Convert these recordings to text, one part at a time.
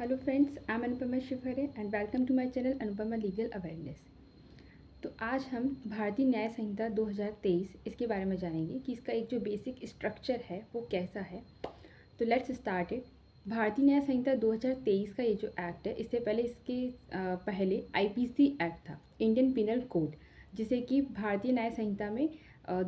Hello friends, I am Anupama Shivhare and welcome to my channel Anupama legal awareness. तो आज हम भारतीय न्याय संहिता 2023 इसके बारे में जानेंगे कि इसका एक जो बेसिक स्ट्रक्चर है वो कैसा है। तो लेट्स स्टार्ट इट। भारतीय न्याय संहिता 2023 का ये जो एक्ट है, इससे पहले इसके पहले आईपीसी एक्ट था, इंडियन पिनल कोड, जिसे कि भारतीय न्याय संहिता में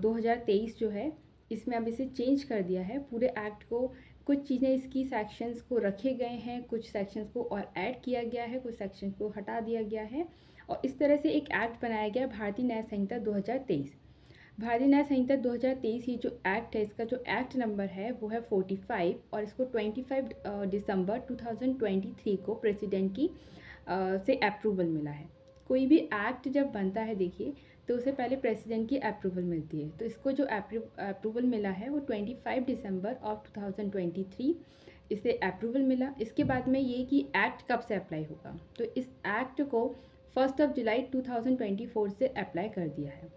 2023 जो है इसमें अब इसे चेंज कर दिया है पूरे एक्ट को। कुछ चीज़ें इसकी सेक्शंस को रखे गए हैं, कुछ सेक्शंस को और ऐड किया गया है, कुछ सेक्शंस को हटा दिया गया है और इस तरह से एक एक्ट बनाया गया भारतीय न्याय संहिता 2023। भारतीय न्याय संहिता 2023 ये जो एक्ट है, इसका जो एक्ट नंबर है वो है 45 और इसको 25 दिसंबर 2023 को प्रेसिडेंट की से अप्रूवल मिला है। कोई भी एक्ट जब बनता है देखिए तो उसे पहले प्रेसिडेंट की अप्रूवल मिलती है। तो इसको जो अप्रूवल मिला है वो 25 दिसंबर ऑफ 2023 इसे अप्रूवल मिला। इसके बाद में ये कि एक्ट कब से अप्लाई होगा, तो इस एक्ट को 1 जुलाई 2024 से अप्लाई कर दिया है।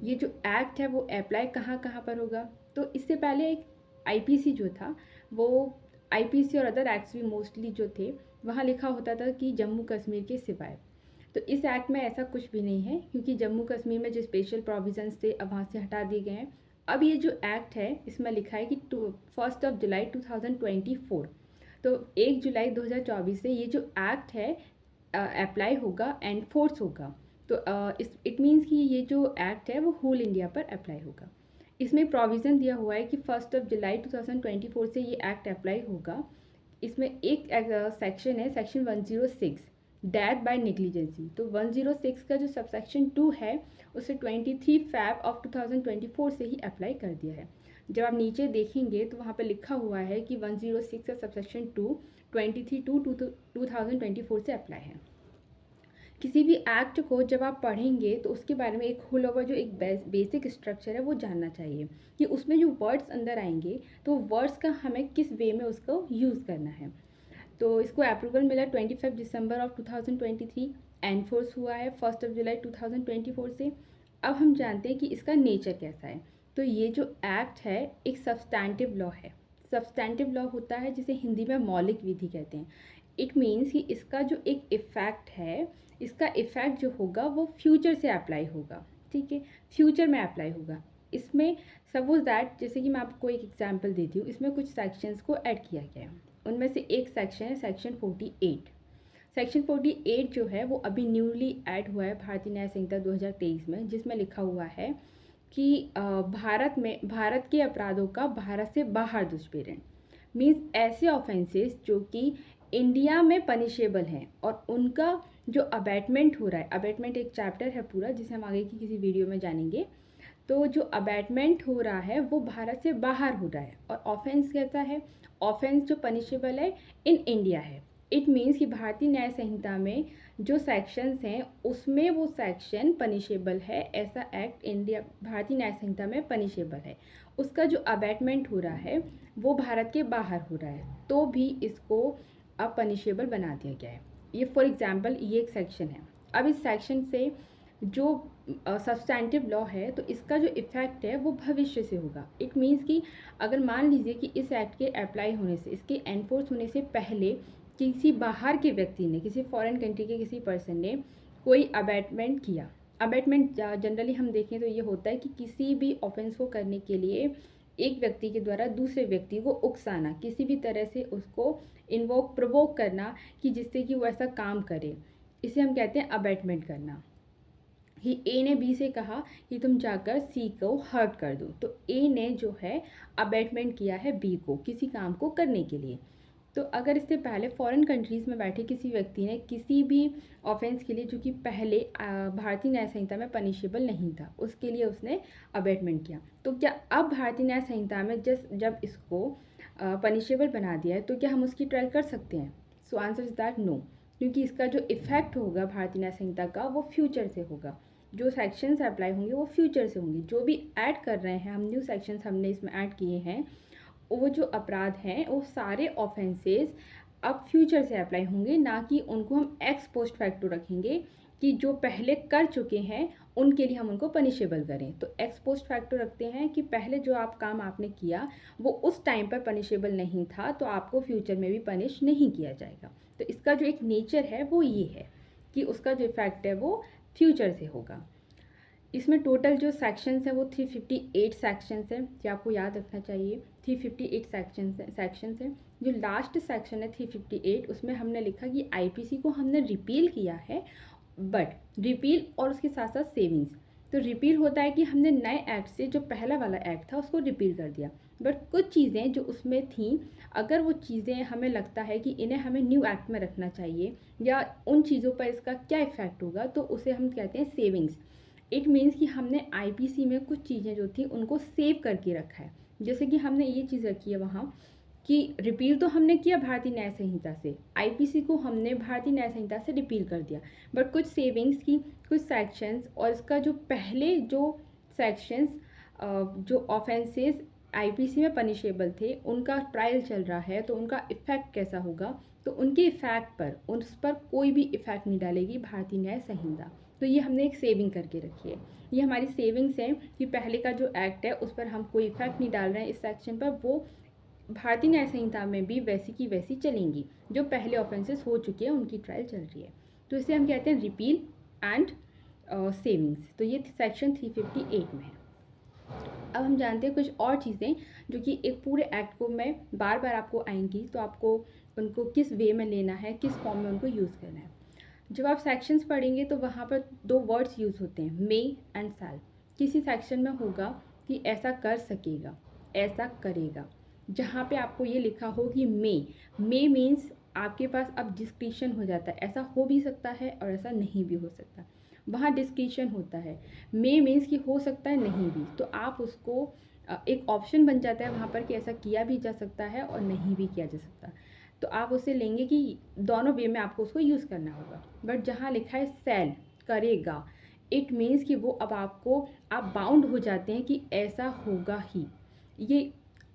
ये जो एक्ट है वो अप्लाई कहाँ कहाँ पर होगा, तो इससे पहले एक आईपीसी जो था वो आईपीसी और अदर एक्ट्स भी मोस्टली जो थे वहाँ लिखा होता था कि जम्मू कश्मीर के सिवाय। तो इस एक्ट में ऐसा कुछ भी नहीं है, क्योंकि जम्मू कश्मीर में जो स्पेशल प्रोविजंस थे अब वहाँ से हटा दिए गए हैं। अब ये जो एक्ट है इसमें लिखा है कि 1 जुलाई 2024, तो 1 जुलाई 2024 से ये जो एक्ट है अप्लाई होगा एंड फोर्स होगा। तो इट मीन्स कि ये जो एक्ट है वो होल इंडिया पर अप्लाई होगा। इसमें प्रोविज़न दिया हुआ है कि 1 जुलाई 2024 से ये एक्ट अप्लाई होगा। इसमें एक सेक्शन है, सेक्शन 106, डेथ बाय नेग्लिजेंसी। तो 106 का जो सबसेक्शन 2 है उसे 23 फैब ऑफ 2024 से ही अप्लाई कर दिया है। जब आप नीचे देखेंगे तो वहाँ पर लिखा हुआ है कि 106 का सबसेक्शन 2 2024 से अप्लाई है। किसी भी एक्ट को जब आप पढ़ेंगे तो उसके बारे में एक होल ओवर जो एक बेसिक स्ट्रक्चर है वो जानना चाहिए कि उसमें जो वर्ड्स अंदर आएंगे तो वर्ड्स का हमें किस वे में उसको यूज़ करना है। तो इसको अप्रूवल मिला 25 दिसंबर ऑफ 2023, एनफोर्स हुआ है 1 जुलाई 2024 से। अब हम जानते हैं कि इसका नेचर कैसा है। तो ये जो एक्ट है एक सब्सटैंटिव लॉ है। सब्सटैंटिव लॉ होता है जिसे हिंदी में मौलिक विधि कहते हैं। इट मीन्स कि इसका जो एक इफ़ेक्ट है, इसका इफ़ेक्ट जो होगा वो फ्यूचर से अप्लाई होगा। ठीक है, फ्यूचर में अप्लाई होगा। इसमें सपोज दैट, जैसे कि मैं आपको एक एग्जांपल देती हूँ, इसमें कुछ सेक्शंस को ऐड किया गया है। उनमें से एक सेक्शन है सेक्शन 48। सेक्शन 48 जो है वो अभी न्यूली ऐड हुआ है भारतीय न्याय संहिता 2023 में, जिसमें लिखा हुआ है कि भारत के अपराधों का भारत से बाहर दुष्प्रेरण मीन्स ऐसे ऑफेंसेस जो कि इंडिया में पनिशेबल हैं और उनका जो अबैटमेंट हो रहा है, अबैटमेंट एक चैप्टर है पूरा जिसे हम आगे की किसी वीडियो में जानेंगे। तो जो अबैटमेंट हो रहा है वो भारत से बाहर हो रहा है और ऑफेंस कैसा है, ऑफेंस जो पनिशेबल है इन इंडिया है। इट मीन्स कि भारतीय न्याय संहिता में जो सेक्शंस हैं उसमें वो सेक्शन पनिशेबल है, ऐसा एक्ट इंडिया भारतीय न्याय संहिता में पनिशेबल है। उसका जो अबैटमेंट हो रहा है वो भारत के बाहर हो रहा है तो भी इसको अब पनिशेबल बना दिया गया है। ये फॉर एग्जांपल ये एक सेक्शन है। अब इस सेक्शन से जो सब्सटैंटिव लॉ है तो इसका जो इफ़ेक्ट है वो भविष्य से होगा। इट मीन्स कि अगर मान लीजिए कि इस एक्ट के अप्लाई होने से, इसके एनफोर्स होने से पहले किसी बाहर के व्यक्ति ने, किसी फॉरेन कंट्री के किसी पर्सन ने कोई अबैटमेंट किया। अबैटमेंट जनरली हम देखें तो ये होता है कि किसी भी ऑफेंस को करने के लिए एक व्यक्ति के द्वारा दूसरे व्यक्ति को उकसाना, किसी भी तरह से उसको इन्वोक प्रोवोक करना कि जिससे कि वो ऐसा काम करे, इसे हम कहते हैं अबैटमेंट करना। ही ए ने बी से कहा कि तुम जाकर सी को हर्ट कर दो, तो ए ने जो है अबैटमेंट किया है बी को किसी काम को करने के लिए। तो अगर इससे पहले फॉरेन कंट्रीज़ में बैठे किसी व्यक्ति ने किसी भी ऑफेंस के लिए जो कि पहले भारतीय न्याय संहिता में पनिशेबल नहीं था, उसके लिए उसने अबैटमेंट किया, तो क्या अब भारतीय न्याय संहिता में जब इसको पनिशेबल बना दिया है तो क्या हम उसकी ट्रायल कर सकते हैं? So answer is that no, क्योंकि इसका जो इफ़ेक्ट होगा भारतीय न्याय संहिता का वो फ्यूचर से होगा। जो सेक्शंस अप्लाई होंगे वो फ्यूचर से होंगे। जो भी ऐड कर रहे हैं हम, न्यू सेक्शंस हमने इसमें ऐड किए हैं, वो जो अपराध हैं वो सारे ऑफेंसेस अब फ्यूचर से अप्लाई होंगे, ना कि उनको हम एक्स पोस्ट फैक्टो रखेंगे कि जो पहले कर चुके हैं उनके लिए हम उनको पनिशेबल करें। तो एक्स पोस्ट फैक्टो रखते हैं कि पहले जो काम आपने किया वो उस टाइम पर पनिशेबल नहीं था, तो आपको फ्यूचर में भी पनिश नहीं किया जाएगा। तो इसका जो एक नेचर है वो ये है कि उसका जो इफेक्ट है वो फ्यूचर से होगा। इसमें टोटल जो सेक्शंस है वो 358 सेक्शंस हैं, जो आपको याद रखना चाहिए। 358 सेक्शंस हैं। जो लास्ट सेक्शन है 358, उसमें हमने लिखा कि आईपीसी को हमने रिपील किया है, बट रिपील और उसके साथ साथ सेविंग्स। तो रिपील होता है कि हमने नए एक्ट से जो पहला वाला एक्ट था उसको रिपील कर दिया, बट कुछ चीज़ें जो उसमें थी, अगर वो चीज़ें हमें लगता है कि इन्हें हमें न्यू एक्ट में रखना चाहिए या उन चीज़ों पर इसका क्या इफेक्ट होगा, तो उसे हम कहते हैं सेविंग्स। इट मीन्स कि हमने आईपीसी में कुछ चीज़ें जो थी उनको सेव करके रखा है। जैसे कि हमने ये चीज़ रखी है वहाँ कि रिपील तो हमने किया भारतीय न्याय संहिता से, आईपीसी को हमने भारतीय न्याय संहिता से रिपील कर दिया, बट कुछ सेविंग्स की कुछ सेक्शंस और इसका जो पहले जो सेक्शंस जो ऑफेंसेस आईपीसी में पनिशेबल थे उनका ट्रायल चल रहा है, तो उनका इफ़ेक्ट कैसा होगा, तो उनके इफ़ेक्ट पर उस पर कोई भी इफ़ेक्ट नहीं डालेगी भारतीय न्याय संहिता। तो ये हमने एक सेविंग करके रखी है। ये हमारी सेविंग्स हैं कि पहले का जो एक्ट है उस पर हम कोई इफेक्ट नहीं डाल रहे हैं इस सेक्शन पर, वो भारतीय न्याय संहिता में भी वैसी की वैसी चलेंगी। जो पहले ऑफेंसेस हो चुके हैं उनकी ट्रायल चल रही है, तो इसे हम कहते हैं रिपील एंड सेविंग्स। तो ये सेक्शन 358 में है। अब हम जानते हैं कुछ और चीज़ें जो कि एक पूरे एक्ट को में बार बार आपको आएंगी, तो आपको उनको किस वे में लेना है, किस फॉर्म में उनको यूज़ करना है। जब आप सेक्शंस पढ़ेंगे तो वहाँ पर दो वर्ड्स यूज़ होते हैं, मे एंड शैल। किसी सेक्शन में होगा कि ऐसा कर सकेगा, ऐसा करेगा। जहाँ पे आपको ये लिखा हो कि मे मीन्स आपके पास अब डिस्क्रिशन हो जाता है, ऐसा हो भी सकता है और ऐसा नहीं भी हो सकता, वहाँ डिस्क्रिशन होता है। मे मीन्स कि हो सकता है नहीं भी, तो आप उसको एक ऑप्शन बन जाता है वहाँ पर कि ऐसा किया भी जा सकता है और नहीं भी किया जा सकता, तो आप उसे लेंगे कि दोनों वे में आपको उसको यूज़ करना होगा। बट जहाँ लिखा है सेल करेगा, इट मीन्स कि वो अब आप बाउंड हो जाते हैं कि ऐसा होगा ही। ये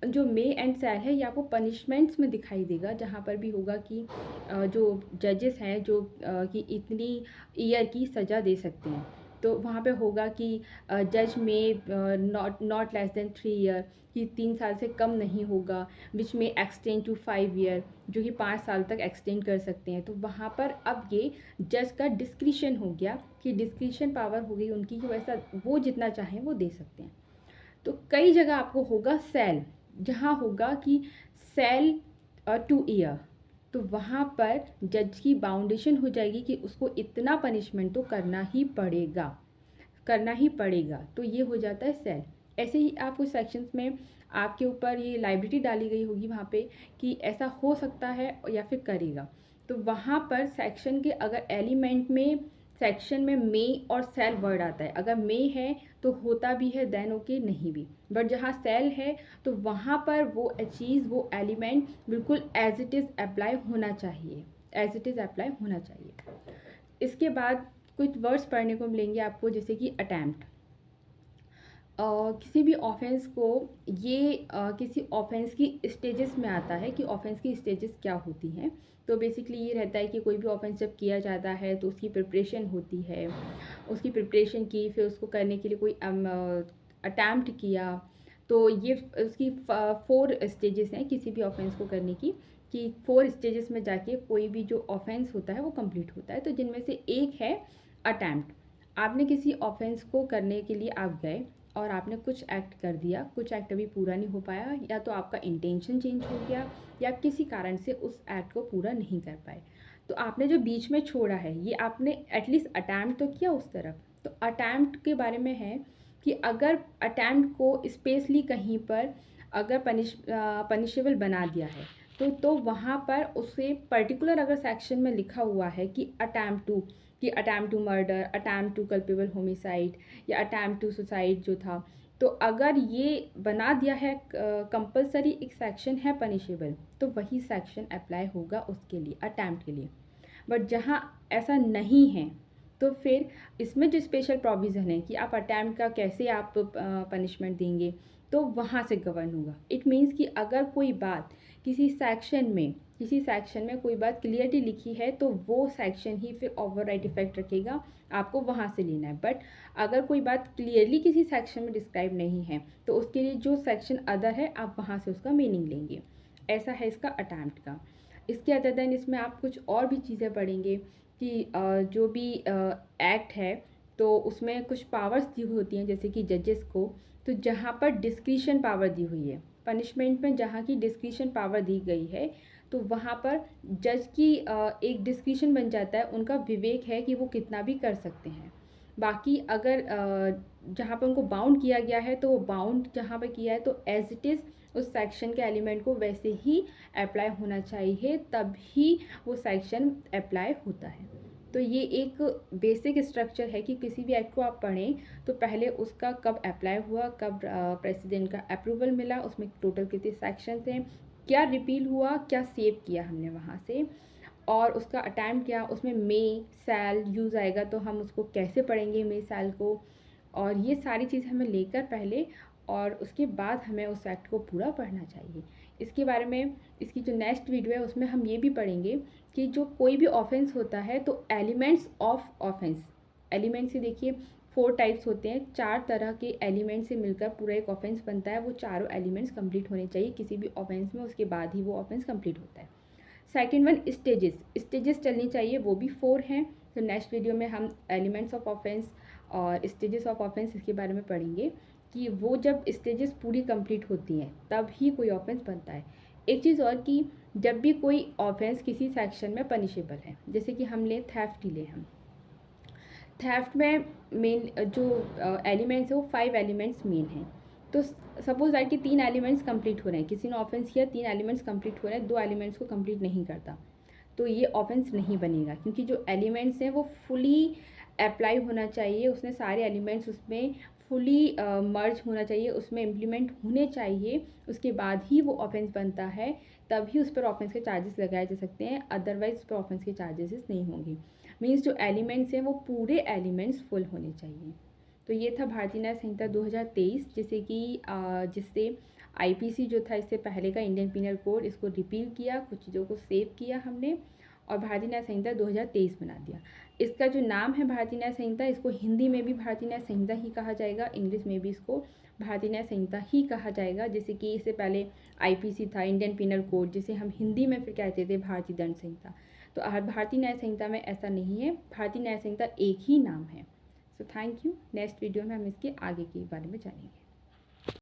जो मे एंड सेल है ये आपको पनिशमेंट्स में दिखाई देगा, जहाँ पर भी होगा कि जो जजेस हैं जो कि इतनी ईयर की सज़ा दे सकते हैं, तो वहाँ पे होगा कि जज में नॉट लेस देन 3 ईयर, कि 3 साल से कम नहीं होगा, विच में एक्सटेंड टू 5 ईयर, जो कि 5 साल तक एक्सटेंड कर सकते हैं। तो वहाँ पर अब ये जज का डिस्क्रिशन हो गया कि डिस्क्रिशन पावर हो गई उनकी कि वैसा वो जितना चाहें वो दे सकते हैं। तो कई जगह आपको होगा सेल, जहाँ होगा कि सेल 2 ईयर, तो वहाँ पर जज की बाउंडेशन हो जाएगी कि उसको इतना पनिशमेंट तो करना ही पड़ेगा, तो ये हो जाता है सेल। ऐसे ही आप कुछ सेक्शंस में आपके ऊपर ये लाइबिलिटी डाली गई होगी वहाँ पे कि ऐसा हो सकता है या फिर करेगा, तो वहाँ पर सेक्शन के अगर एलिमेंट में सेक्शन में मे और सेल वर्ड आता है, अगर मे है तो होता भी है देन ओके, नहीं भी, बट जहाँ सेल है तो वहाँ पर वो चीज़ वो एलिमेंट बिल्कुल एज इट इज़ अप्लाई होना चाहिए, इसके बाद कुछ वर्ड्स पढ़ने को मिलेंगे आपको, जैसे कि अटैम्प्ट। किसी भी ऑफेंस को ये किसी ऑफेंस की स्टेजेस में आता है कि ऑफेंस की स्टेजेस क्या होती हैं। तो बेसिकली ये रहता है कि कोई भी ऑफेंस जब किया जाता है तो उसकी प्रिपरेशन होती है, उसकी प्रिपरेशन की, फिर उसको करने के लिए कोई अटैम्प्ट किया, तो ये उसकी 4 स्टेजेस हैं किसी भी ऑफेंस को करने की, कि 4 स्टेजेस में जाके कोई भी जो ऑफेंस होता है वो कंप्लीट होता है। तो जिनमें से एक है अटैम्प्ट। आपने किसी ऑफेंस को करने के लिए आप गए और आपने कुछ एक्ट कर दिया, कुछ एक्ट अभी पूरा नहीं हो पाया, या तो आपका इंटेंशन चेंज हो गया या किसी कारण से उस एक्ट को पूरा नहीं कर पाए, तो आपने जो बीच में छोड़ा है ये आपने एटलीस्ट अटैम्प्ट तो किया उस तरफ। तो अटैम्प्ट के बारे में है कि अगर अटैम्प्ट को स्पेशली कहीं पर अगर पनिशेबल बना दिया है तो वहाँ पर उसे पर्टिकुलर अगर सेक्शन में लिखा हुआ है कि attempt to murder, attempt to culpable homicide या अटैम्प्ट टू सुसाइड जो था, तो अगर ये बना दिया है कंपलसरी एक सेक्शन है पनिशेबल, तो वही सेक्शन अप्लाई होगा उसके लिए, अटैम्प्ट के लिए। बट जहाँ ऐसा नहीं है तो फिर इसमें जो स्पेशल प्रोविज़न है कि आप अटैम्प्ट का कैसे आप पनिशमेंट देंगे, तो वहाँ से गवर्न होगा। इट मीन्स कि अगर कोई बात किसी सेक्शन में किसी सेक्शन में कोई बात क्लियरली लिखी है तो वो सेक्शन ही फिर ओवरराइड इफेक्ट रखेगा, आपको वहाँ से लेना है। बट अगर कोई बात क्लियरली किसी सेक्शन में डिस्क्राइब नहीं है तो उसके लिए जो सेक्शन अदर है आप वहाँ से उसका मीनिंग लेंगे। ऐसा है इसका अटैम्प्ट का। इसके अदर देन इसमें आप कुछ और भी चीज़ें पढ़ेंगे कि जो भी एक्ट है तो उसमें कुछ पावर्स दी हुई होती हैं, जैसे कि जजेस को, तो जहाँ पर डिस्क्रिशन पावर दी हुई है, पनिशमेंट में जहाँ की डिस्क्रिशन पावर दी गई है तो वहाँ पर जज की एक डिस्क्रिशन बन जाता है, उनका विवेक है कि वो कितना भी कर सकते हैं। बाकी अगर जहाँ पर उनको बाउंड किया गया है तो वो बाउंड जहाँ पर किया है तो एज इट इज़ उस सेक्शन के एलिमेंट को वैसे ही अप्लाई होना चाहिए, तभी वो सेक्शन अप्लाई होता है। तो ये एक बेसिक स्ट्रक्चर है कि किसी भी एक्ट को आप पढ़ें तो पहले उसका कब अप्लाई हुआ, कब प्रेसिडेंट का अप्रूवल मिला, उसमें टोटल कितने सेक्शंस हैं, क्या रिपील हुआ, क्या सेव किया हमने वहाँ से, और उसका अटैम्प्ट क्या, उसमें मे सैल यूज़ आएगा तो हम उसको कैसे पढ़ेंगे मे सैल को, और ये सारी चीज़ हमें लेकर पहले और उसके बाद हमें उस एक्ट को पूरा पढ़ना चाहिए। इसके बारे में इसकी जो नेक्स्ट वीडियो है उसमें हम ये भी पढ़ेंगे कि जो कोई भी ऑफेंस होता है तो एलिमेंट्स ऑफ ऑफेंस, एलिमेंट्स से देखिए 4 टाइप्स होते हैं, 4 तरह के एलिमेंट से मिलकर पूरा एक ऑफेंस बनता है। वो चारों एलिमेंट्स कंप्लीट होने चाहिए किसी भी ऑफेंस में, उसके बाद ही वो ऑफेंस कंप्लीट होता है। सेकेंड वन स्टेजेस चलनी चाहिए, वो भी 4 हैं। तो नेक्स्ट वीडियो में हम एलिमेंट्स ऑफ ऑफेंस और स्टेजेस ऑफ ऑफेंस इसके बारे में पढ़ेंगे कि वो जब स्टेजेस पूरी कंप्लीट होती हैं तब ही कोई ऑफेंस बनता है। एक चीज़ और कि जब भी कोई ऑफेंस किसी सेक्शन में पनिशेबल है, जैसे कि हम ले थेफ्ट ही ले, हम थेफ्ट में मेन जो एलिमेंट्स है वो 5 एलिमेंट्स मेन हैं। तो सपोज दैट कि 3 एलिमेंट्स कंप्लीट हो रहे हैं, किसी ने ऑफेंस किया 3 एलिमेंट्स कंप्लीट हो रहे हैं, 2 एलिमेंट्स को कंप्लीट नहीं करता तो ये ऑफेंस नहीं बनेगा, क्योंकि जो एलिमेंट्स हैं वो फुली अप्लाई होना चाहिए, उसने सारे एलिमेंट्स उसमें फुली मर्ज होना चाहिए, उसमें इम्प्लीमेंट होने चाहिए, उसके बाद ही वो ऑफेंस बनता है, तभी उस पर ऑफेंस के चार्जेस लगाए जा सकते हैं, अदरवाइज उस पर ऑफेंस के चार्जेस नहीं होंगे। मीन्स जो एलिमेंट्स हैं वो पूरे एलिमेंट्स फुल होने चाहिए। तो ये था भारतीय न्याय संहिता 2023, जिससे कि जिससे आईपीसी जो था इससे पहले का इंडियन पीनल कोड, इसको रिपील किया, कुछ चीज़ों को सेव किया हमने और भारतीय न्याय संहिता 2023 बना दिया। इसका जो नाम है भारतीय न्याय संहिता, इसको हिंदी में भी भारतीय न्याय संहिता ही कहा जाएगा, इंग्लिश में भी इसको भारतीय न्याय संहिता ही कहा जाएगा। जैसे कि इससे पहले आईपीसी था, इंडियन पीनल कोड, जिसे हम हिंदी में फिर कहते थे भारतीय दंड संहिता। तो भारतीय न्याय संहिता में ऐसा नहीं है, भारतीय न्याय संहिता एक ही नाम है। So thank you. Next video में हम इसके आगे के बारे में जानेंगे।